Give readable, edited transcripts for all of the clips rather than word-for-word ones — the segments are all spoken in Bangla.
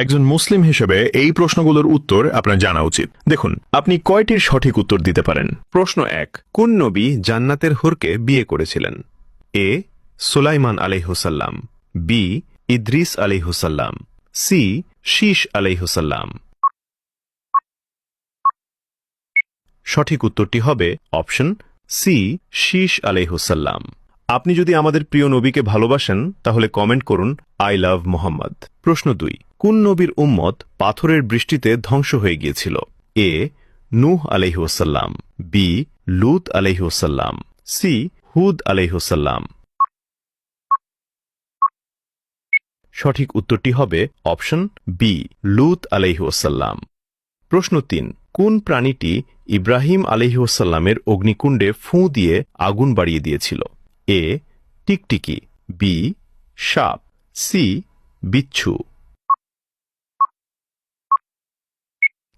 একজন মুসলিম হিসেবে এই প্রশ্নগুলোর উত্তর আপনার জানা উচিত। দেখুন, আপনি কয়টির সঠিক উত্তর দিতে পারেন? প্রশ্ন 1, কোন নবী জান্নাতের হুরকে বিয়ে করেছিলেন? এ সুলাইমান আলাইহিসসালাম, বি ইদ্রিস আলাইহিসসালাম, সি শীশ আলাইহিসসালাম। সঠিক উত্তরটি হবে অপশন সি শীশ আলাইহিসসালাম। আপনি যদি আমাদের প্রিয় নবীকে ভালোবাসেন তাহলে কমেন্ট করুন আই লাভ মোহাম্মদ। প্রশ্ন 2, কোন নবীর উম্মত পাথরের বৃষ্টিতে ধ্বংস হয়ে গিয়েছিল? এ নূহ আলাইহিসসালাম, বি লূত আলাইহিসসালাম, সি হুদ আলাইহিসসালাম। সঠিক উত্তরটি হবে অপশন বি লূত আলাইহিসসালাম। প্রশ্ন 3, কোন প্রাণীটি ইব্রাহিম আলাইহিসসালামের অগ্নিকুণ্ডে ফুঁ দিয়ে আগুন বাড়িয়ে দিয়েছিল? এ টিকটিকি, বি সাপ, সি বিচ্ছু।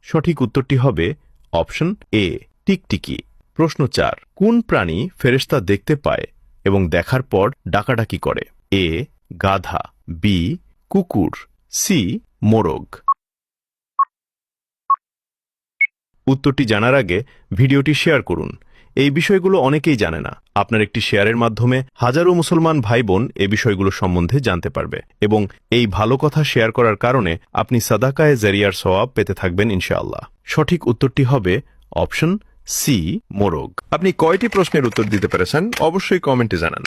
সঠিক উত্তরটি হবে অপশন এ টিকটিকি। প্রশ্ন 4, কোন প্রাণী ফেরেশতা দেখতে পায় এবং দেখার পর ডাকাডাকি করে? এ গাধা, বি কুকুর, সি মোরগ। উত্তরটি জানার আগে ভিডিওটি শেয়ার করুন। এই বিষয়গুলো অনেকেই জানে না। আপনার একটি শেয়ারের মাধ্যমে হাজারো মুসলমান ভাই বোন এ বিষয়গুলো সম্বন্ধে জানতে পারবে এবং এই ভালো কথা শেয়ার করার কারণে আপনি সাদাকায়ে জারিয়ার সওয়াব পেতে থাকবেন ইনশাআল্লাহ। সঠিক উত্তরটি হবে অপশন সি মোরগ। আপনি কয়টি প্রশ্নের উত্তর দিতে পেরেছেন অবশ্যই কমেন্টে জানান।